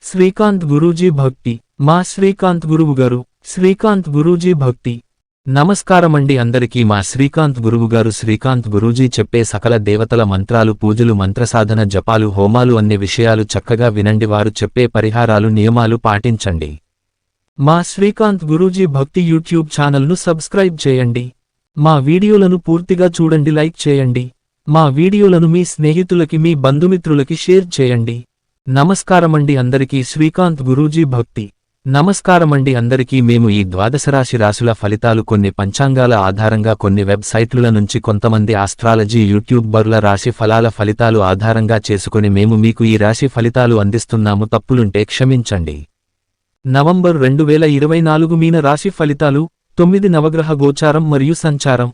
శ్రీకాంత్ గురూజీ భక్తి మా శ్రీకాంత్ గురువుగారు శ్రీకాంత్ గురూజీ భక్తి నమస్కారమండి అందరికీ మా శ్రీకాంత్ గురువుగారు శ్రీకాంత్ గురూజీ చెప్పే సకల దేవతల మంత్రాలు పూజలు మంత్రసాధన జపాలు హోమాలు అన్ని విషయాలు చక్కగా వినండి వారు చెప్పే పరిహారాలు నియమాలు పాటించండి మా శ్రీకాంత్ గురూజీ భక్తి యూట్యూబ్ ఛానల్ను సబ్స్క్రైబ్ చేయండి మా వీడియోలను పూర్తిగా చూడండి లైక్ చేయండి మా వీడియోలను మీ స్నేహితులకి మీ బంధుమిత్రులకి షేర్ చేయండి నమస్కారమండి అందరికీ శ్రీకాంత్ గురూజీ భక్తి నమస్కారమండి అందరికీ మేము ఈ ద్వాదశరాశి రాశుల ఫలితాలు కొన్ని పంచాంగాల ఆధారంగా కొన్ని వెబ్సైట్ల నుంచి కొంతమంది ఆస్ట్రాలజీ యూట్యూబర్ల రాశి ఫలాల ఫలితాలు ఆధారంగా చేసుకుని మేము మీకు ఈ రాశి ఫలితాలు అందిస్తున్నాము తప్పులుంటే క్షమించండి నవంబర్ 2024 మీన రాశి ఫలితాలు 9 నవగ్రహ గోచారం మరియు సంచారం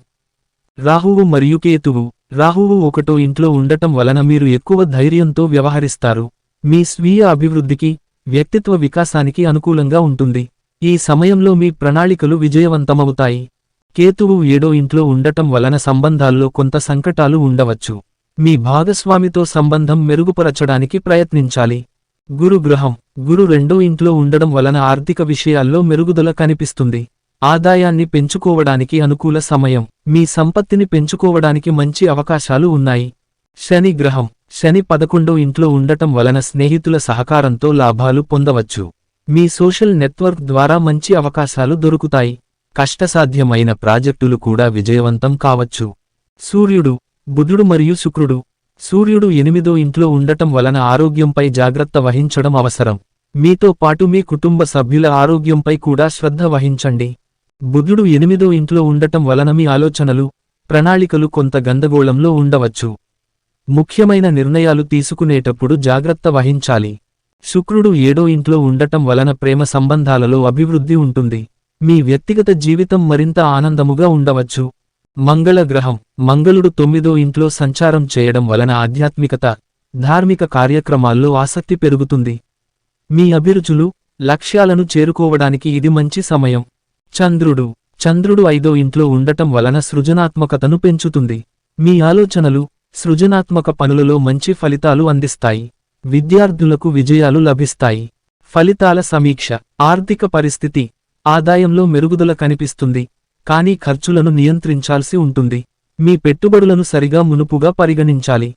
రాహువు మరియు కేతువు రాహువు ఒకటో ఇంట్లో ఉండటం వలన మీరు ఎక్కువ ధైర్యంతో వ్యవహరిస్తారు మీ స్వీయ అభివృద్ధికి వ్యక్తిత్వ వికాసానికి అనుకూలంగా ఉంటుంది ఈ సమయంలో మీ ప్రణాళికలు విజయవంతమవుతాయి కేతువు ఏడో ఇంట్లో ఉండటం వలన సంబంధాల్లో కొంత సంకటాలు ఉండవచ్చు మీ భాగస్వామితో సంబంధం మెరుగుపరచడానికి ప్రయత్నించాలి గురుగ్రహం గురు రెండో ఇంట్లో ఉండడం వలన ఆర్థిక విషయాల్లో మెరుగుదల కనిపిస్తుంది ఆదాయాన్ని పెంచుకోవడానికి అనుకూల సమయం మీ సంపత్తిని పెంచుకోవడానికి మంచి అవకాశాలు ఉన్నాయి శని గ్రహం శని 11వ ఇంట్లో ఉండటం వలన స్నేహితుల సహకారంతో లాభాలు పొందవచ్చు మీ సోషల్ నెట్వర్క్ ద్వారా మంచి అవకాశాలు దొరుకుతాయి కష్టసాధ్యమైన ప్రాజెక్టులు కూడా విజయవంతం కావచ్చు సూర్యుడు బుధుడు మరియు శుక్రుడు సూర్యుడు 8వ ఇంట్లో ఉండటం వలన ఆరోగ్యంపై జాగ్రత్త వహించడం అవసరం మీతో పాటు మీ కుటుంబ సభ్యుల ఆరోగ్యంపై కూడా శ్రద్ధ వహించండి బుధుడు 8వ ఇంట్లో ఉండటం వలన మీ ఆలోచనలు ప్రణాళికలు కొంత గందగోళంలో ఉండవచ్చు ముఖ్యమైన నిర్ణయాలు తీసుకునేటప్పుడు జాగ్రత్త వహించాలి శుక్రుడు 7వ ఇంట్లో ఉండటం వలన ప్రేమ సంబంధాలలో అభివృద్ధి ఉంటుంది మీ వ్యక్తిగత జీవితం మరింత ఆనందముగా ఉండవచ్చు మంగళ గ్రహం మంగళుడు 9వ ఇంట్లో సంచారం చేయడం వలన ఆధ్యాత్మికత ధార్మిక కార్యక్రమాల్లో ఆసక్తి పెరుగుతుంది మీ అభిరుచులు లక్ష్యాలను చేరుకోవడానికి ఇది మంచి సమయం చంద్రుడు 5వ ఇంట్లో ఉండటం వలన సృజనాత్మకతను పెంచుతుంది మీ ఆలోచనలు సృజనాత్మక పనులలో మంచి ఫలితాలు అందిస్తాయి విద్యార్థులకు విజయాలు లభిస్తాయి ఫలితాల సమీక్ష ఆర్థిక పరిస్థితి ఆదాయంలో మెరుగుదల కనిపిస్తుంది కానీ ఖర్చులను నియంత్రించాల్సి ఉంటుంది మీ పెట్టుబడులను సరిగా మునుపుగా పరిగణించాలి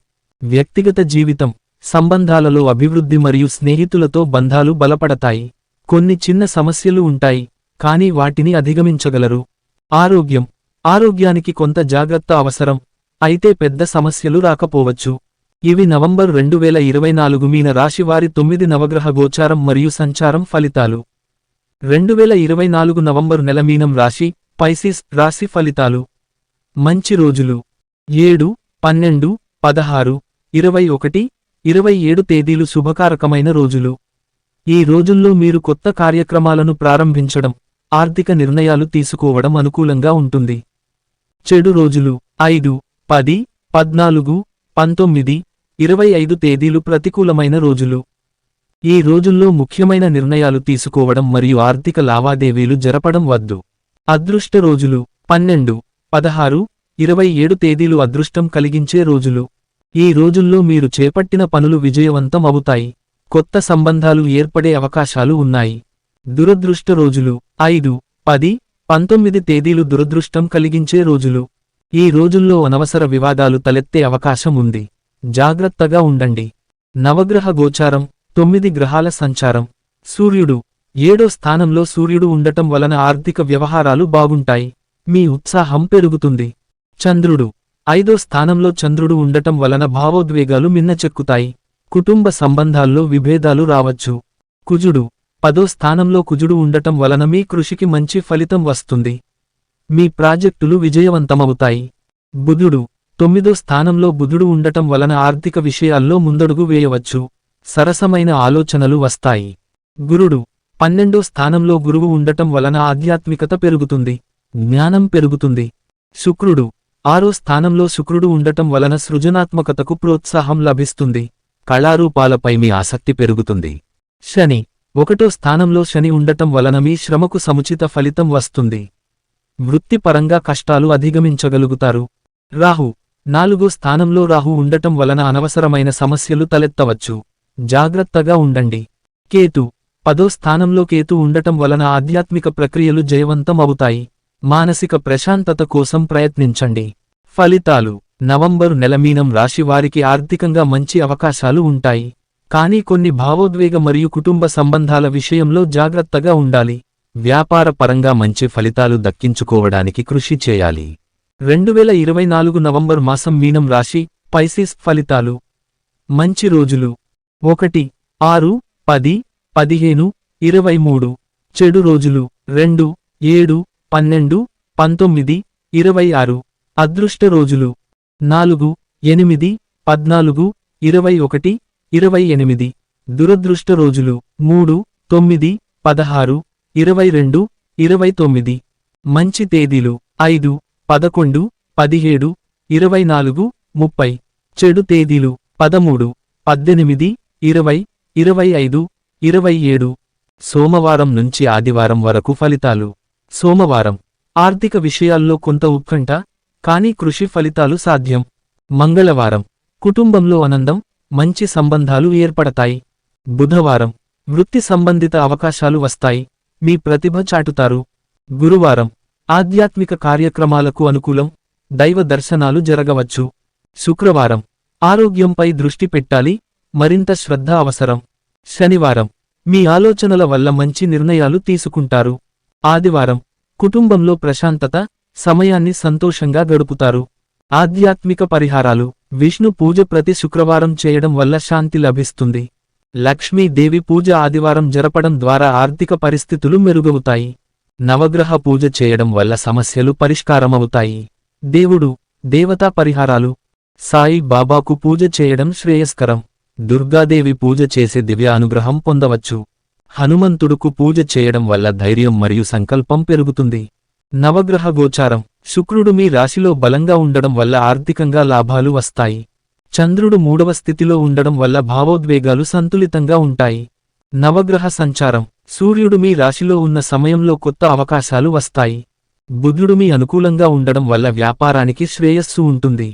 వ్యక్తిగత జీవితం సంబంధాలలో అభివృద్ధి మరియు స్నేహితులతో బంధాలు బలపడతాయి కొన్ని చిన్న సమస్యలు ఉంటాయి కానీ వాటిని అధిగమించగలరు ఆరోగ్యానికి కొంత జాగ్రత్త అవసరం అయితే పెద్ద సమస్యలు రాకపోవచ్చు ఇవి నవంబర్ 2024 మీన రాశివారి 9 నవగ్రహ గోచారం మరియు సంచారం ఫలితాలు 2024 నవంబర్ నెల మీనం రాశి పైసిస్ రాశి ఫలితాలు మంచి రోజులు 7, 12, 16, 21, 27 తేదీలు శుభకారకమైన రోజులు ఈ రోజుల్లో మీరు కొత్త కార్యక్రమాలను ప్రారంభించడం ఆర్థిక నిర్ణయాలు తీసుకోవడం అనుకూలంగా ఉంటుంది చెడు రోజులు 5, 10, 14, 19, 25 తేదీలు ప్రతికూలమైన రోజులు ఈ రోజుల్లో ముఖ్యమైన నిర్ణయాలు తీసుకోవడం మరియు ఆర్థిక లావాదేవీలు జరపడం వద్దు అదృష్ట రోజులు 12, 16, 27 తేదీలు అదృష్టం కలిగించే రోజులు ఈ రోజుల్లో మీరు చేపట్టిన పనులు విజయవంతం అవుతాయి కొత్త సంబంధాలు ఏర్పడే అవకాశాలు ఉన్నాయి దురదృష్ట రోజులు 5, 10, 19 తేదీలు దురదృష్టం కలిగించే రోజులు ఈ రోజుల్లో అనవసర వివాదాలు తలెత్తే అవకాశం ఉంది జాగ్రత్తగా ఉండండి నవగ్రహ గోచారం 9 గ్రహాల సంచారం సూర్యుడు 7వ స్థానంలో సూర్యుడు ఉండటం వలన ఆర్థిక వ్యవహారాలు బాగుంటాయి మీ ఉత్సాహం పెరుగుతుంది చంద్రుడు 5వ స్థానంలో చంద్రుడు ఉండటం వలన భావోద్వేగాలు మిన్నచెక్కుతాయి కుటుంబ సంబంధాల్లో విభేదాలు రావచ్చు కుజుడు 10వ స్థానంలో కుజుడు ఉండటం వలన మీ కృషికి మంచి ఫలితం వస్తుంది మీ ప్రాజెక్టులు విజయవంతమవుతాయి బుధుడు 9వ స్థానంలో బుధుడు ఉండటం వలన ఆర్థిక విషయాల్లో ముందడుగు వేయవచ్చు సరసమైన ఆలోచనలు వస్తాయి గురుడు 12వ స్థానంలో గురువు ఉండటం వలన ఆధ్యాత్మికత పెరుగుతుంది జ్ఞానం పెరుగుతుంది శుక్రుడు 6వ స్థానంలో శుక్రుడు ఉండటం వలన సృజనాత్మకతకు ప్రోత్సాహం లభిస్తుంది కళారూపాలపై మీ ఆసక్తి పెరుగుతుంది శని 1వ స్థానంలో శని ఉండటం వలన మీ శ్రమకు సముచిత ఫలితం వస్తుంది వృత్తిపరంగా కష్టాలు అధిగమించగలుగుతారు రాహు 4వ స్థానంలో రాహు ఉండటం వలన అనవసరమైన సమస్యలు తలెత్తవచ్చు జాగ్రత్తగా ఉండండి కేతు 10వ స్థానంలో కేతు ఉండటం వలన ఆధ్యాత్మిక ప్రక్రియలు జయవంతం అవుతాయి. మానసిక ప్రశాంతత కోసం ప్రయత్నించండి. ఫలితాలు నవంబరు నెల మీనం రాశి వారికి ఆర్థికంగా మంచి అవకాశాలు ఉంటాయి. కానీ కొన్ని భావోద్వేగ మరియు కుటుంబ సంబంధాల విషయంలో జాగ్రత్తగా ఉండాలి. వ్యాపార పరంగా మంచి ఫలితాలు దక్కించుకోవడానికి కృషి చేయాలి. 2024 నవంబర్ మాసం మీనం రాశి పైసిస్ ఫలితాలు. మంచి రోజులు 1, 6, 10, 15, 23. చెడు రోజులు 2, 7, 12, 19, 26. అదృష్ట రోజులు 4, 8, 14, 21, 28. దురదృష్ట రోజులు 3, 9, 16, 22, 29. మంచి తేదీలు 5, 11, 17, 24, 30. చెడు తేదీలు 13, 18, 20, 25, 27. సోమవారం నుంచి ఆదివారం వరకు ఫలితాలు. సోమవారం ఆర్థిక విషయాల్లో కొంత ఉత్కంఠ, కానీ కృషి ఫలితాలు సాధ్యం. మంగళవారం కుటుంబంలో ఆనందం, మంచి సంబంధాలు ఏర్పడతాయి. బుధవారం వృత్తి సంబంధిత అవకాశాలు వస్తాయి, మీ ప్రతిభ చాటుతారు. గురువారం ఆధ్యాత్మిక కార్యక్రమాలకు అనుకూలం, దైవ దర్శనాలు జరగవచ్చు. శుక్రవారం ఆరోగ్యంపై దృష్టి పెట్టాలి, మరింత శ్రద్ధ అవసరం. శనివారం మీ ఆలోచనల వల్ల మంచి నిర్ణయాలు తీసుకుంటారు. ఆదివారం కుటుంబంలో ప్రశాంతత, సమయాన్ని సంతోషంగా గడుపుతారు. ఆధ్యాత్మిక పరిహారాలు విష్ణు పూజ ప్రతి శుక్రవారం చేయడం వల్ల శాంతి లభిస్తుంది. లక్ష్మీదేవి పూజ ఆదివారం జరపడం ద్వారా ఆర్థిక పరిస్థితులు మెరుగవుతాయి. నవగ్రహ పూజ చేయడం వల్ల సమస్యలు పరిష్కారమవుతాయి. దేవుడు, దేవతా పరిహారాలు సాయి బాబాకు పూజ చేయడం శ్రేయస్కరం. దుర్గాదేవి పూజ చేసే దివ్య అనుగ్రహం పొందవచ్చు. హనుమంతుడుకు పూజ చేయడం వల్ల ధైర్యం మరియు సంకల్పం పెరుగుతుంది. నవగ్రహ గోచారం శుక్రుడు మీ రాశిలో బలంగా ఉండడం వల్ల ఆర్థికంగా లాభాలు వస్తాయి. చంద్రుడు 3వ స్థితిలో ఉండడం వల్ల భావోద్వేగాలు సంతులితంగా ఉంటాయి. నవగ్రహ సంచారం సూర్యుడు మీ రాశిలో ఉన్న సమయంలో కొత్త అవకాశాలు వస్తాయి. బుధుడు మీ అనుకూలంగా ఉండడం వల్ల వ్యాపారానికి శ్రేయస్సు ఉంటుంది.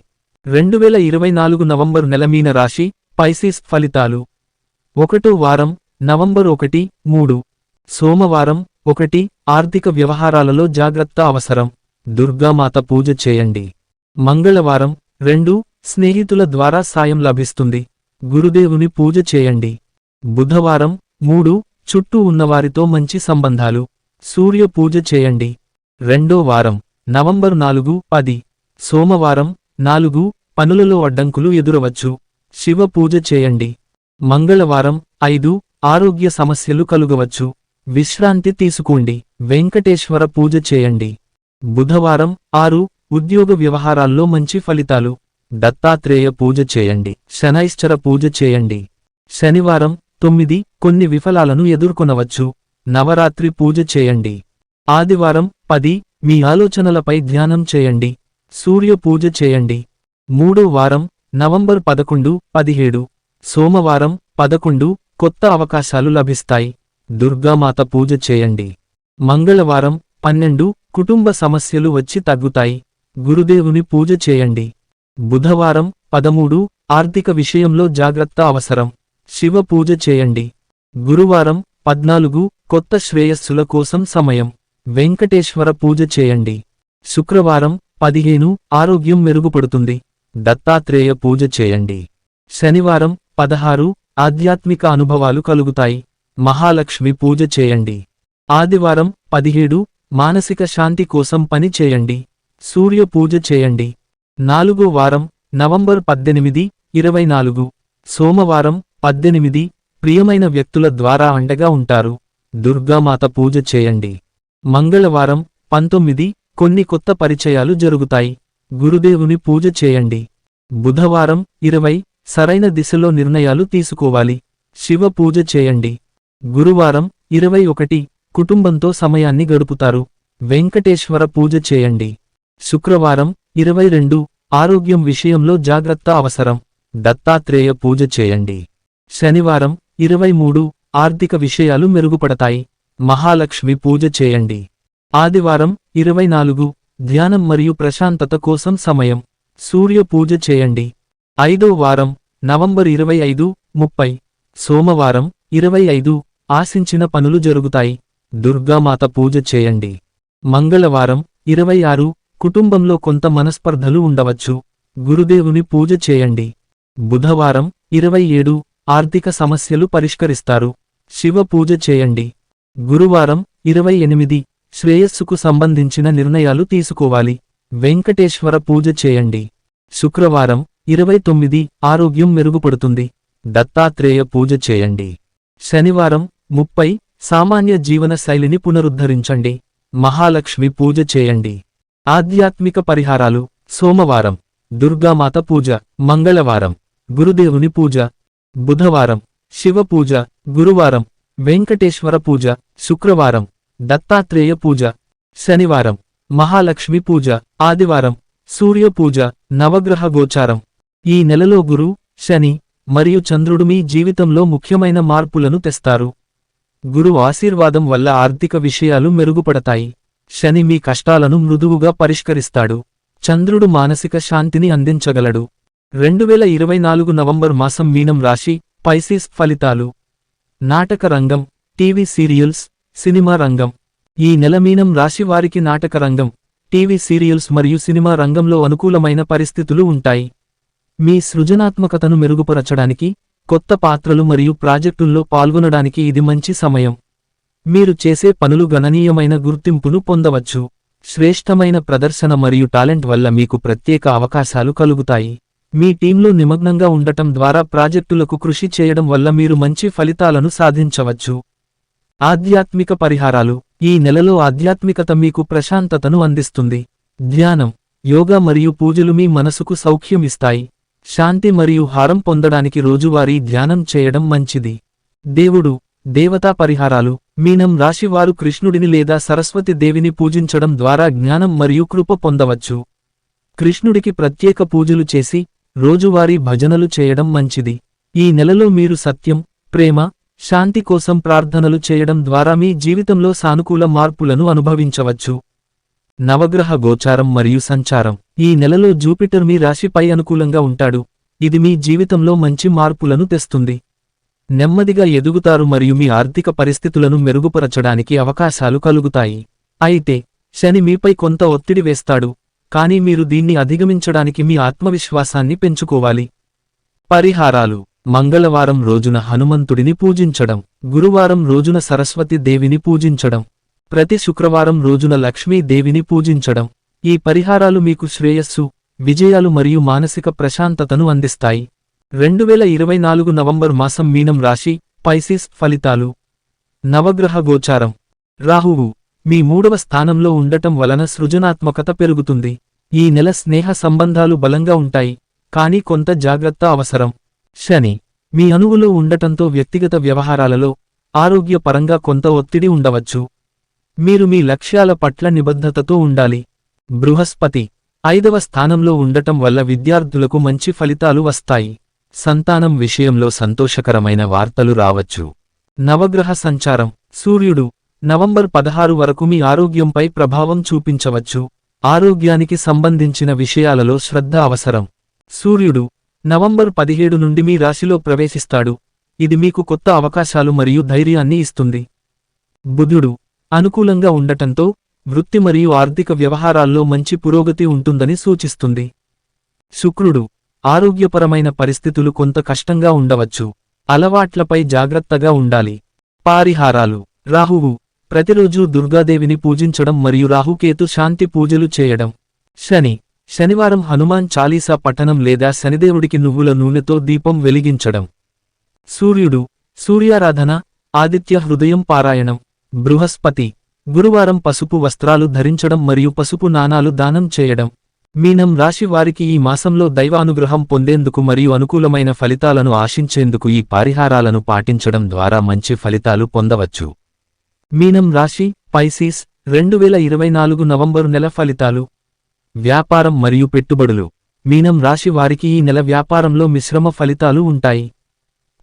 2024 నవంబరు నెల మీన రాశి పైసిస్ ఫలితాలు. 1వ వారం నవంబర్ 1, 3. సోమవారం 1. ఆర్థిక వ్యవహారాలలో జాగ్రత్త అవసరం. దుర్గామాత పూజ చేయండి. మంగళవారం 2. స్నేహితుల ద్వారా సాయం లభిస్తుంది. గురుదేవుని పూజ చేయండి. బుధవారం 3. చుట్టూ ఉన్నవారితో మంచి సంబంధాలు. సూర్య పూజ చేయండి. 2వ వారం నవంబర్ 4, 10. సోమవారం 4. పనులలో అడ్డంకులు ఎదురవచ్చు. శివ పూజ చేయండి. మంగళవారం 5. ఆరోగ్య సమస్యలు కలుగవచ్చు. విశ్రాంతి తీసుకోండి. వెంకటేశ్వర పూజ చేయండి. బుధవారం 6. ఉద్యోగ వ్యవహారాల్లో మంచి ఫలితాలు. దత్తాత్రేయ పూజ చేయండి. శనైశ్చర పూజ చేయండి. శనివారం 9. కొన్ని విఫలాలను ఎదుర్కొనవచ్చు. నవరాత్రి పూజ చేయండి. ఆదివారం 10. మీ ఆలోచనలపై ధ్యానం చేయండి. సూర్య పూజ చేయండి. 3వ వారం నవంబర్ 11, 17. సోమవారం 11. కొత్త అవకాశాలు లభిస్తాయి. దుర్గామాత పూజ చేయండి. మంగళవారం 12. కుటుంబ సమస్యలు వచ్చి తగ్గుతాయి. గురుదేవుని పూజ చేయండి. బుధవారం 13. ఆర్థిక విషయంలో జాగ్రత్త అవసరం. శివ పూజ చేయండి. గురువారం 14. కొత్త శ్రేయస్సుల కోసం సమయం. వెంకటేశ్వర పూజ చేయండి. శుక్రవారం 15. ఆరోగ్యం మెరుగుపడుతుంది. దత్తాత్రేయ పూజ చేయండి. శనివారం 16. ఆధ్యాత్మిక అనుభవాలు కలుగుతాయి. మహాలక్ష్మి పూజ చేయండి. ఆదివారం 17. మానసిక శాంతి కోసం పని చేయండి. సూర్య పూజ చేయండి. 4వ వారం నవంబర్ 18, 24. సోమవారం 18. ప్రియమైన వ్యక్తుల ద్వారా అండగా ఉంటారు. దుర్గామాత పూజ చేయండి. మంగళవారం 19. కొన్ని కొత్త పరిచయాలు జరుగుతాయి. గురుదేవుని పూజ చేయండి. బుధవారం 20. సరైన దిశలో నిర్ణయాలు తీసుకోవాలి. శివ పూజ చేయండి. గురువారం 21. కుటుంబంతో సమయాన్ని గడుపుతారు. వెంకటేశ్వర పూజ చేయండి. శుక్రవారం 22. ఆరోగ్యం విషయంలో జాగ్రత్త అవసరం. దత్తాత్రేయ పూజ చేయండి. శనివారం 23. ఆర్థిక విషయాలు మెరుగుపడతాయి. మహాలక్ష్మి పూజ చేయండి. ఆదివారం 24. ధ్యానం మరియు ప్రశాంతత కోసం సమయం. సూర్య పూజ చేయండి. 5వ వారం నవంబర్ 25, 30. సోమవారం 25. ఆశించిన పనులు జరుగుతాయి. దుర్గామాత పూజ చేయండి. మంగళవారం 26 కుటుంబంలో కొంత మనస్పర్ధలు ఉండవచ్చు. గురుదేవుని పూజ చేయండి. బుధవారం 27 ఆర్థిక సమస్యలు పరిష్కరిస్తారు. శివ పూజ చేయండి. గురువారం 28 శ్రేయస్సుకు సంబంధించిన నిర్ణయాలు తీసుకోవాలి. వెంకటేశ్వర పూజ చేయండి. శుక్రవారం 29 ఆరోగ్యం మెరుగుపడుతుంది. దత్తాత్రేయ పూజ చేయండి. శనివారం 30 సామాన్య జీవన శైలిని పునరుద్ధరించండి. మహాలక్ష్మి పూజ చేయండి. ఆధ్యాత్మిక పరిహారాలు సోమవారం దుర్గామాత పూజ, మంగళవారం గురుదేవుని పూజ, బుధవారం శివ పూజ, గురువారం వెంకటేశ్వర పూజ, శుక్రవారం దత్తాత్రేయ పూజ, శనివారం మహాలక్ష్మి పూజ, ఆదివారం సూర్య పూజ. నవగ్రహ గోచారం. ఈ నెలలో గురు, శని మరియు చంద్రుడు మీ జీవితంలో ముఖ్యమైన మార్పులను తెస్తారు. గురు ఆశీర్వాదం వల్ల ఆర్థిక విషయాలు మెరుగుపడతాయి. శని మీ కష్టాలను మృదువుగా పరిష్కరిస్తాడు. చంద్రుడు మానసిక శాంతిని అందించగలడు. 2024 నవంబర్ మాసం మీనం రాశి పైసిస్ ఫలితాలు. నాటక రంగం, టీవీ సీరియల్స్, సినిమా రంగం. ఈ నెల మీనం రాశి వారికి నాటక రంగం, టీవీ సీరియల్స్ మరియు సినిమా రంగంలో అనుకూలమైన పరిస్థితులు ఉంటాయి. మీ సృజనాత్మకతను మెరుగుపరచడానికి, కొత్త పాత్రలు మరియు ప్రాజెక్టుల్లో పాల్గొనడానికి ఇది మంచి సమయం. మీరు చేసే పనులు గణనీయమైన గుర్తింపును పొందవచ్చు. శ్రేష్టమైన ప్రదర్శన మరియు టాలెంట్ వల్ల మీకు ప్రత్యేక అవకాశాలు కలుగుతాయి. మీ టీంలో నిమగ్నంగా ఉండటం ద్వారా ప్రాజెక్టులకు కృషి చేయడం వల్ల మీరు మంచి ఫలితాలను సాధించవచ్చు. ఆధ్యాత్మిక పరిహారాలు. ఈ నెలలో ఆధ్యాత్మికత మీకు ప్రశాంతతను అందిస్తుంది. ధ్యానం, యోగా మరియు పూజలు మీ మనసుకు సౌఖ్యం ఇస్తాయి. శాంతి మరియు హారం పొందడానికి రోజువారీ ధ్యానం చేయడం మంచిది. దేవుడు, దేవతా పరిహారాలు. మీనం రాశివారు కృష్ణుడిని లేదా సరస్వతి దేవిని పూజించడం ద్వారా జ్ఞానం మరియు కృప పొందవచ్చు. కృష్ణుడికి ప్రత్యేక పూజలు చేసి, రోజువారీ భజనలు చేయడం మంచిది. ఈ నెలలో మీరు సత్యం, ప్రేమ, శాంతి కోసం ప్రార్థనలు చేయడం ద్వారా మీ జీవితంలో సానుకూల మార్పులను అనుభవించవచ్చు. నవగ్రహ గోచారం మరియు సంచారం. ఈ నెలలో జూపిటర్ మీ రాశిపై అనుకూలంగా ఉంటాడు. ఇది మీ జీవితంలో మంచి మార్పులను తెస్తుంది. నెమ్మదిగా ఎదుగుతారు మరియు మీ ఆర్థిక పరిస్థితులను మెరుగుపరచడానికి అవకాశాలు కలుగుతాయి. అయితే శని మీపై కొంత ఒత్తిడి వేస్తాడు, కానీ మీరు దీన్ని అధిగమించడానికి మీ ఆత్మవిశ్వాసాన్ని పెంచుకోవాలి. పరిహారాలు. మంగళవారం రోజున హనుమంతుడిని పూజించడం, గురువారం రోజున సరస్వతి దేవిని పూజించడం, ప్రతి శుక్రవారం రోజున లక్ష్మీ దేవిని పూజించడం. ఈ పరిహారాలు మీకు శ్రేయస్సు, విజయాలు మరియు మానసిక ప్రశాంతతను అందిస్తాయి. 2024 నవంబర్ మాసం మీనం రాశి పైసిస్ ఫలితాలు. నవగ్రహ గోచారం. రాహువు మీ 3వ స్థానంలో ఉండటం వలన సృజనాత్మకత పెరుగుతుంది. ఈ నెల స్నేహ సంబంధాలు బలంగా ఉంటాయి, కానీ కొంత జాగ్రత్త అవసరం. శని మీ అణువులో ఉండటంతో వ్యక్తిగత వ్యవహారాలలో, ఆరోగ్యపరంగా కొంత ఒత్తిడి ఉండవచ్చు. మీరు మీ లక్ష్యాల పట్ల నిబద్ధతతో ఉండాలి. బృహస్పతి 5వ స్థానంలో ఉండటం వల్ల విద్యార్థులకు మంచి ఫలితాలు వస్తాయి. సంతానం విషయంలో సంతోషకరమైన వార్తలు రావచ్చు. నవగ్రహ సంచారం. సూర్యుడు నవంబర్ 16 వరకు మీ ఆరోగ్యంపై ప్రభావం చూపించవచ్చు. ఆరోగ్యానికి సంబంధించిన విషయాలలో శ్రద్ధ అవసరం. సూర్యుడు నవంబర్ 17 నుండి మీ రాశిలో ప్రవేశిస్తాడు. ఇది మీకు కొత్త అవకాశాలు మరియు ధైర్యాన్ని ఇస్తుంది. బుధుడు అనుకూలంగా ఉండటంతో వృత్తి మరియు ఆర్థిక వ్యవహారాల్లో మంచి పురోగతి ఉంటుందని సూచిస్తుంది. శుక్రుడు ఆరోగ్యపరమైన పరిస్థితులు కొంత కష్టంగా ఉండవచ్చు. అలవాట్లపై జాగ్రత్తగా ఉండాలి. పరిహారాలు. రాహువు ప్రతిరోజూ దుర్గాదేవిని పూజించడం మరియు రాహుకేతు శాంతి పూజలు చేయడం. శని శనివారం హనుమాన్ చాలీసా పఠనం లేదా శనిదేవుడికి నువ్వుల నూనెతో దీపం వెలిగించడం. సూర్యుడు సూర్యారాధన, ఆదిత్య హృదయం పారాయణం. బృహస్పతి గురువారం పసుపు వస్త్రాలు ధరించడం మరియు పసుపు నాణాలు దానం చేయడం. మీనం రాశి వారికి ఈ మాసంలో దైవానుగ్రహం పొందేందుకు మరియు అనుకూలమైన ఫలితాలను ఆశించేందుకు ఈ పరిహారాలను పాటించడం ద్వారా మంచి ఫలితాలు పొందవచ్చు. మీనం రాశి పైసిస్ 2024 నవంబరు నెల ఫలితాలు. వ్యాపారం మరియు పెట్టుబడులు. మీనం రాశి వారికి ఈ నెల వ్యాపారంలో మిశ్రమ ఫలితాలు ఉంటాయి.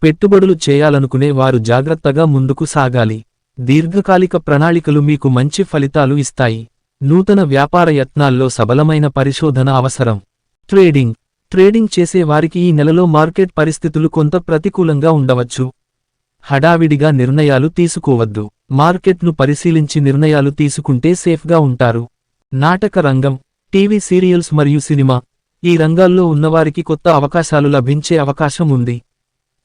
పెట్టుబడులు చేయాలనుకునే వారు జాగ్రత్తగా ముందుకు సాగాలి. దీర్ఘకాలిక ప్రణాళికలు మీకు మంచి ఫలితాలు ఇస్తాయి. నూతన వ్యాపార యత్నాల్లో సబలమైన పరిశోధన అవసరం. ట్రేడింగ్ చేసే వారికి ఈ నెలలో మార్కెట్ పరిస్థితులు కొంత ప్రతికూలంగా ఉండవచ్చు. హడావిడిగా నిర్ణయాలు తీసుకోవద్దు. మార్కెట్ను పరిశీలించి నిర్ణయాలు తీసుకుంటే సేఫ్గా ఉంటారు. నాటక రంగం, టీవీ సీరియల్స్ మరియు సినిమా, ఈ రంగాల్లో ఉన్నవారికి కొత్త అవకాశాలు లభించే అవకాశం ఉంది.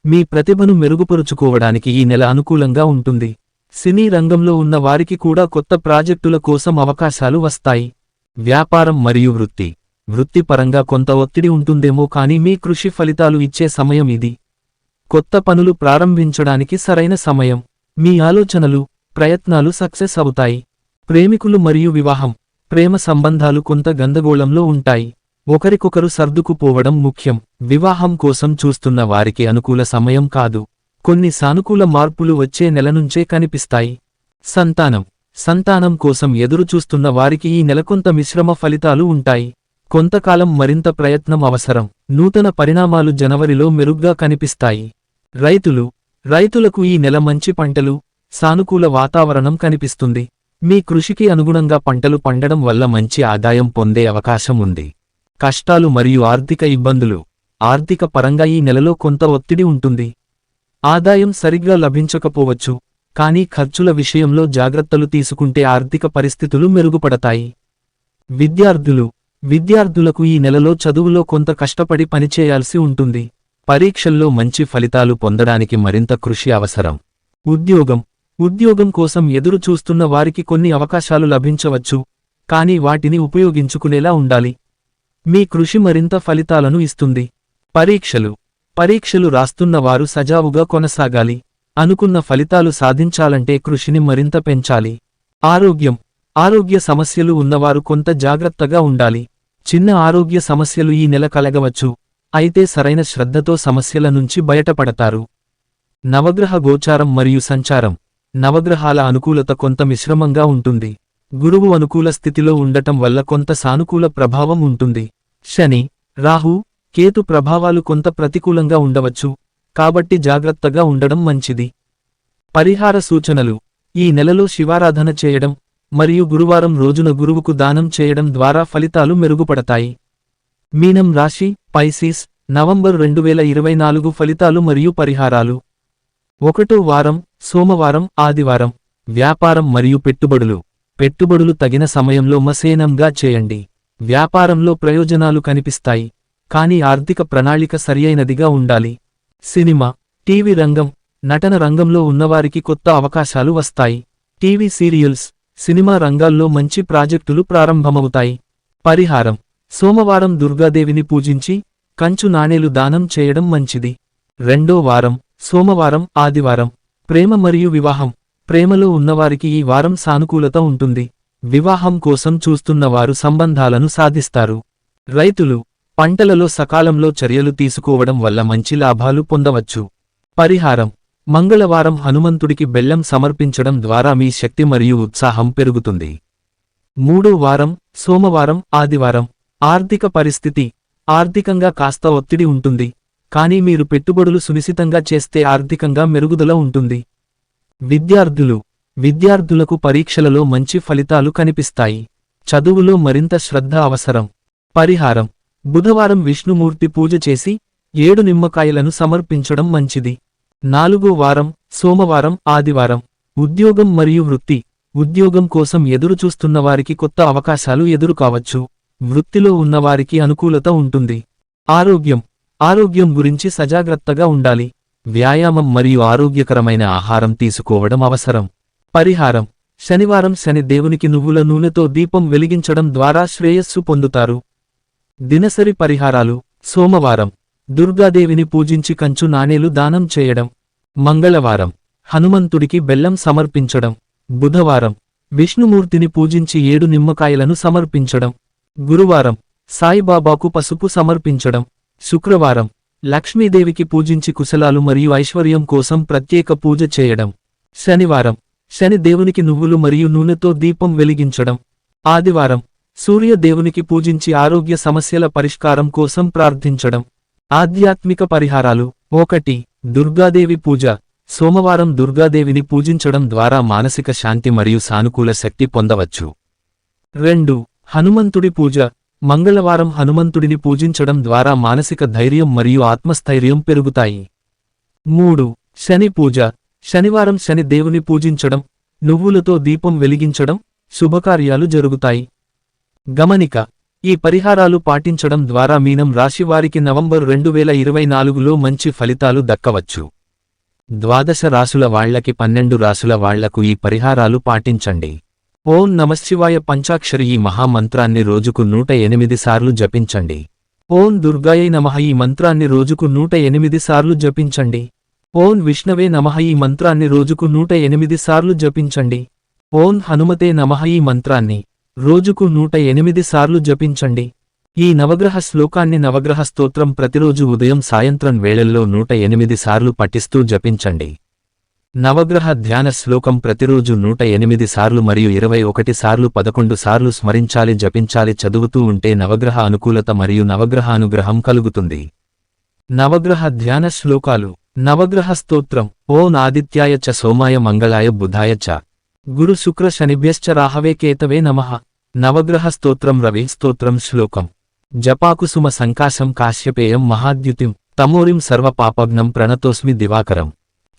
మీ ప్రతిభను మెరుగుపరుచుకోవడానికి ఈ నెల అనుకూలంగా ఉంటుంది. సినీ రంగంలో ఉన్న వారికి కూడా కొత్త ప్రాజెక్టుల కోసం అవకాశాలు వస్తాయి. వ్యాపారం మరియు వృత్తిపరంగా కొంత ఒత్తిడి ఉంటుందేమో కానీ మీ కృషి ఫలితాలు ఇచ్చే సమయం ఇది. కొత్త పనులు ప్రారంభించడానికి సరైన సమయం. మీ ఆలోచనలు, ప్రయత్నాలు సక్సెస్ అవుతాయి. ప్రేమికులు మరియు వివాహం, ప్రేమ సంబంధాలు కొంత గందరగోళంలో ఉంటాయి. ఒకరికొకరు సర్దుకుపోవడం ముఖ్యం. వివాహం కోసం చూస్తున్న వారికి అనుకూల సమయం కాదు. కొన్ని సానుకూల మార్పులు వచ్చే నెల నుంచే కనిపిస్తాయి. సంతానం కోసం ఎదురుచూస్తున్న వారికి ఈ నెల కొంత మిశ్రమ ఫలితాలు ఉంటాయి. కొంతకాలం మరింత ప్రయత్నం అవసరం. నూతన పరిణామాలు జనవరిలో మెరుగ్గా కనిపిస్తాయి. రైతులకు ఈ నెల మంచి పంటలు, సానుకూల వాతావరణం కనిపిస్తుంది. మీ కృషికి అనుగుణంగా పంటలు పండడం వల్ల మంచి ఆదాయం పొందే అవకాశం ఉంది. కష్టాలు మరియు ఆర్థిక ఇబ్బందులు, ఆర్థిక పరంగా ఈ నెలలో కొంత ఒత్తిడి ఉంటుంది. ఆదాయం సరిగ్గా లభించకపోవచ్చు, కానీ ఖర్చుల విషయంలో జాగ్రత్తలు తీసుకుంటే ఆర్థిక పరిస్థితులు మెరుగుపడతాయి. విద్యార్థులకు ఈ నెలలో చదువులో కొంత కష్టపడి పనిచేయాల్సి ఉంటుంది. పరీక్షల్లో మంచి ఫలితాలు పొందడానికి మరింత కృషి అవసరం. ఉద్యోగం కోసం ఎదురు చూస్తున్న వారికి కొన్ని అవకాశాలు లభించవచ్చు, కానీ వాటిని ఉపయోగించుకునేలా ఉండాలి. మీ కృషి మరింత ఫలితాలను ఇస్తుంది. పరీక్షలు రాస్తున్న వారు సజావుగా కొనసాగాలి. అనుకున్న ఫలితాలు సాధించాలంటే కృషిని మరింత పెంచాలి. ఆరోగ్య సమస్యలు ఉన్నవారు కొంత జాగ్రత్తగా ఉండాలి. చిన్న ఆరోగ్య సమస్యలు ఈ నెల కలగవచ్చు, అయితే సరైన శ్రద్ధతో సమస్యల నుంచి బయటపడతారు. నవగ్రహ గోచారం మరియు సంచారం, నవగ్రహాల అనుకూలత కొంత మిశ్రమంగా ఉంటుంది. గురువు అనుకూల స్థితిలో ఉండటం వల్ల కొంత సానుకూల ప్రభావం ఉంటుంది. శని, రాహు, కేతు ప్రభావాలు కొంత ప్రతికూలంగా ఉండవచ్చు, కాబట్టి జాగ్రత్తగా ఉండడం మంచిది. పరిహార సూచనలు: ఈ నెలలో శివారాధన చేయడం మరియు గురువారం రోజున గురువుకు దానం చేయడం ద్వారా ఫలితాలు మెరుగుపడతాయి. మీనం రాశి, పైసిస్, నవంబర్ 2024 ఫలితాలు మరియు పరిహారాలు. 1వ వారం, సోమవారం, ఆదివారం. వ్యాపారం మరియు పెట్టుబడులు తగిన సమయంలో మసేనంగా చేయండి. వ్యాపారంలో ప్రయోజనాలు కనిపిస్తాయి, కానీ ఆర్థిక ప్రణాళిక సరియైనదిగా ఉండాలి. సినిమా, టీవీ రంగం, నటన రంగంలో ఉన్నవారికి కొత్త అవకాశాలు వస్తాయి. టీవీ సీరియల్స్, సినిమా రంగాల్లో మంచి ప్రాజెక్టులు ప్రారంభమవుతాయి. పరిహారం: సోమవారం దుర్గాదేవిని పూజించి కంచు నాణేలు దానం చేయడం మంచిది. 2వ వారం, సోమవారం, ఆదివారం. ప్రేమ మరియు వివాహం, ప్రేమలో ఉన్నవారికి ఈ వారం సానుకూలత ఉంటుంది. వివాహం కోసం చూస్తున్నవారు సంబంధాలను సాధిస్తారు. రైతులు, పంటలలో సకాలంలో చర్యలు తీసుకోవడం వల్ల మంచి లాభాలు పొందవచ్చు. పరిహారం: మంగళవారం హనుమంతుడికి బెల్లం సమర్పించడం ద్వారా మీ శక్తి మరియు ఉత్సాహం పెరుగుతుంది. 3వ వారం, సోమవారం, ఆదివారం. ఆర్థిక పరిస్థితి, ఆర్థికంగా కాస్త ఒత్తిడి ఉంటుంది, కానీ మీరు పెట్టుబడులు సునిశితంగా చేస్తే ఆర్థికంగా మెరుగుదల ఉంటుంది. విద్యార్థులకు పరీక్షలలో మంచి ఫలితాలు కనిపిస్తాయి. చదువులో మరింత శ్రద్ధ అవసరం. పరిహారం: బుధవారం విష్ణుమూర్తి పూజ చేసి 7 నిమ్మకాయలను సమర్పించడం మంచిది. 4వ వారం, సోమవారం, ఆదివారం. ఉద్యోగం మరియు ఉద్యోగం కోసం ఎదురుచూస్తున్నవారికి కొత్త అవకాశాలు ఎదురుకావచ్చు. వృత్తిలో ఉన్నవారికి అనుకూలత ఉంటుంది. ఆరోగ్యం గురించి సజాగ్రత్తగా ఉండాలి. వ్యాయామం మరియు ఆరోగ్యకరమైన ఆహారం తీసుకోవడం అవసరం. పరిహారం: శనివారం శని దేవునికి నువ్వుల నూనెతో దీపం వెలిగించడం ద్వారా శ్రేయస్సు పొందుతారు. దినసరి పరిహారాలు: సోమవారం, దుర్గాదేవిని పూజించి కంచు నాణేలు దానం చేయడం. మంగళవారం, హనుమంతుడికి బెల్లం సమర్పించడం. బుధవారం, విష్ణుమూర్తిని పూజించి 7 నిమ్మకాయలను సమర్పించడం. గురువారం, సాయిబాబాకు పసుపు సమర్పించడం. శుక్రవారం, లక్ష్మీదేవికి పూజించి కుశలాలు మరియు ఐశ్వర్యం కోసం ప్రత్యేక పూజ చేయడం. శనివారం, శని దేవునికి నువ్వులు మరియు నూనెతో దీపం వెలిగించడం. ఆదివారం, సూర్య దేవునికి పూజించి ఆరోగ్య సమస్యల పరిష్కారం కోసం ప్రార్థించడం. ఆధ్యాత్మిక పరిహారాలు: 1. దుర్గాదేవి పూజ. సోమవారం దుర్గాదేవిని పూజించడం ద్వారా మానసిక శాంతి మరియు సానుకూల శక్తి పొందవచ్చు. 2. హనుమంతుడి పూజ. మంగళవారం హనుమంతుడిని పూజించడం ద్వారా మానసిక ధైర్యం మరియు ఆత్మస్థైర్యం పెరుగుతాయి. 3. శని పూజ. శనివారం శని దేవుని పూజించడం, నువ్వులతో దీపం వెలిగించడం, శుభకార్యాలు జరుగుతాయి. గమనిక: ఈ పరిహారాలు పాటించడం ద్వారా మీనం రాశివారికి నవంబర్ 2024లో మంచి ఫలితాలు దక్కవచ్చు. ద్వాదశ రాసుల వాళ్లకి 12 రాసుల వాళ్లకు ఈ పరిహారాలు పాటించండి. ఓం నమశ్శివాయ పంచాక్షరి ఈ మహామంత్రాన్ని రోజుకు 108 సార్లు జపించండి. ఓం దుర్గాయై నమః ఈ మంత్రాన్ని రోజుకు 108 సార్లు జపించండి. ఓం విష్ణవే నమః ఈ మంత్రాన్ని రోజుకు 108 సార్లు జపించండి. ఓం హనుమతే నమః ఈ మంత్రాన్ని రోజుకు 108 సార్లు జపించండి. ఈ నవగ్రహ శ్లోకాన్ని నవగ్రహ స్తోత్రం ప్రతిరోజు ఉదయం సాయంత్రం వేళల్లో 108 సార్లు పఠిస్తూ జపించండి. నవగ్రహ ధ్యాన శ్లోకం ప్రతిరోజు 108 సార్లు మరియు 21 సార్లు 11 సార్లు స్మరించాలి, జపించాలి. చదువుతూ ఉంటే నవగ్రహ అనుకూలత మరియు నవగ్రహ అనుగ్రహం కలుగుతుంది. నవగ్రహ ధ్యాన శ్లోకాలు. నవగ్రహ స్తోత్రం. ఓం ఆదిత్యాయ చ సోమాయ మంగళాయ బుధాయ చ గురు శుక్ర శనిభ్యశ్చ రాహవే కేతవే నమః. నవగ్రహ స్తోత్రం. రవి స్తోత్రం. శ్లోకం. జపాకుసుమ సంకాశం కాశ్యపేయం మహాద్యుతిం తమోరిం సర్వపాపఘ్నం ప్రణతోస్మి దివాకరం.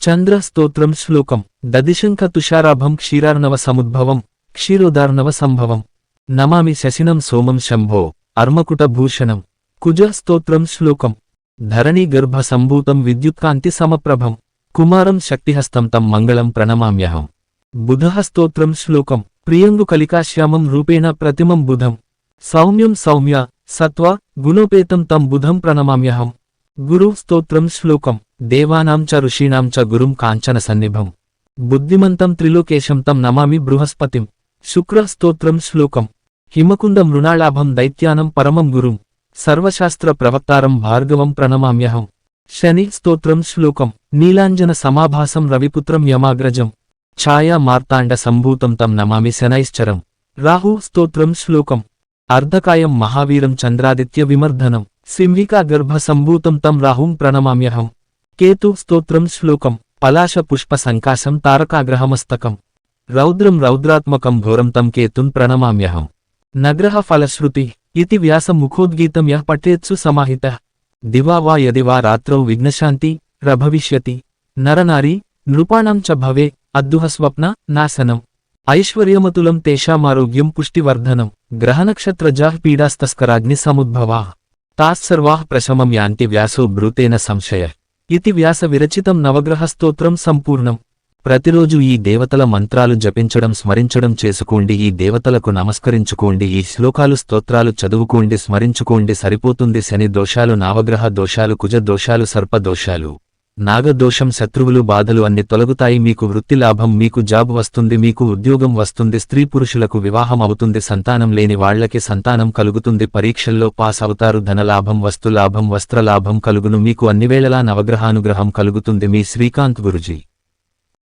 చంద్ర స్తోత్రం. శ్లోకం. దదిశంఖ తుషారాభం క్షీరార్ణవ సముద్భవం క్షీరోదార్ణవ సంభవం నమామి శశినం సోమం శంభో అర్మకుట భూషణం. కుజ స్తోత్రం. శ్లోకం. ధరణీ గర్భ సంభూతం విద్యుత్కాంతి సమప్రభం కుమారం శక్తిహస్తం తం మంగళం ప్రణమామ్యహం. బుధః స్తోత్రం. శ్లోకం. ప్రియంగు కలికాశ్యామం రూపేణ ప్రతిమం బుధం సౌమ్యం సౌమ్య సత్వ గుణోపేతం తం బుధం ప్రణమామ్యహం. గురు స్తోత్రం. శ్లోకం. దేవానాం చ ఋషీణాం చ గురుం కాంచన సన్నిభం బుద్ధిమంతం త్రిలోకేశం తం నమామి బృహస్పతిం. శుక్ర స్తోత్రం. శ్లోకం. హిమకుంద మృణాళాభం దైత్యానం పరమం గురుం సర్వశాస్త్ర ప్రవక్తారం భార్గవం ప్రణమామ్యహం. శని స్తోత్రం. శ్లోకం. నీలాంజన సమాభాసం రవిపుత్రం యమాగ్రజం ఛాయా మార్తాండ సంభూతం తం నమామి శనైశ్చరం. రాహు స్తోత్రం. శ్లోకం. అర్ధకాయం మహావీరం చంద్రాదిత్య విమర్ధనం సింహికా గర్భ సంభూతం తం రాహుం ప్రణమామ్యహం. కేతు స్తోత్రం. శ్లోకం. పలాశ పుష్ప సంకాశం తారకాగ్రహమస్తకం రౌద్రం రౌద్రాత్మకం ఘోరం తం కేతున్ ప్రణమామ్యహం. నగ్రహ ఫలశ్రుతి ఇతి వ్యాస ముఖోద్గీతం యః పఠేత్సు సమాహితః దివా వా యది వా రాత్రౌ విఘ్నశాంతి రభవిష్యతి నరనారీ నృపాణం చ భవే అద్దుహ స్వప్న నాశనం ఐశ్వర్యమతులం తేషామారోగ్యం పుష్టివర్ధనం గ్రహనక్షత్రజాః పీడాస్తస్కరాగ్ని సముద్భవాః తాస్సర్వాః ప్రశమం యాంతి వ్యాసో బ్రూతేన సంశయ ఇతి వ్యాస విరచితం. నవగ్రహ స్తోత్రం సంపూర్ణం. ప్రతిరోజు ఈ దేవతల మంత్రాలు జపించడం స్మరించడం చేసుకోండి. ఈ దేవతలకు నమస్కరించుకోండి. ఈ శ్లోకాలు స్తోత్రాలు చదువుకోండి, స్మరించుకోండి. సరిపోతుంది. శని దోషాలు, నావగ్రహ దోషాలు, కుజ దోషాలు, సర్ప దోషాలు, నాగదోషం, శత్రువులు, బాధలు అన్ని తొలగుతాయి. మీకు వృత్తి లాభం, మీకు జాబ్ వస్తుంది, మీకు ఉద్యోగం వస్తుంది. స్త్రీ పురుషులకు వివాహం అవుతుంది. సంతానం లేని వాళ్లకి సంతానం కలుగుతుంది. పరీక్షల్లో పాస్ అవుతారు. ధనలాభం, వస్తులాభం, వస్త్రలాభం కలుగును. మీకు అన్నివేళలా నవగ్రహానుగ్రహం కలుగుతుంది. మీ శ్రీకాంత్ గురూజీ.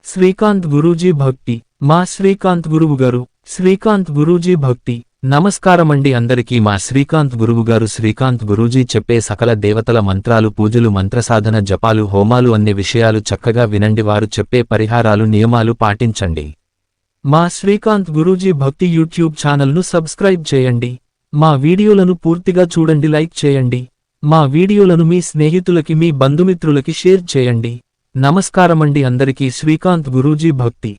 శ్రీకాంత్ గురూజీ భక్తి. మా శ్రీకాంత్ గురువుగారు. శ్రీకాంత్ గురూజీ భక్తి. నమస్కారమండి అందరికీ. మా శ్రీకాంత్ గురువుగారు శ్రీకాంత్ గురూజీ చెప్పే సకల దేవతల మంత్రాలు, పూజలు, మంత్రసాధన, జపాలు, హోమాలు అన్ని విషయాలు చక్కగా వినండి. వారు చెప్పే పరిహారాలు, నియమాలు పాటించండి. మా శ్రీకాంత్ గురూజీ భక్తి యూట్యూబ్ ఛానల్ను సబ్స్క్రైబ్ చేయండి. మా వీడియోలను పూర్తిగా చూడండి, లైక్ చేయండి. మా వీడియోలను మీ స్నేహితులకి, మీ బంధుమిత్రులకి షేర్ చేయండి. నమస్కారమండి అందరికీ. శ్రీకాంత్ గురూజీ భక్తి.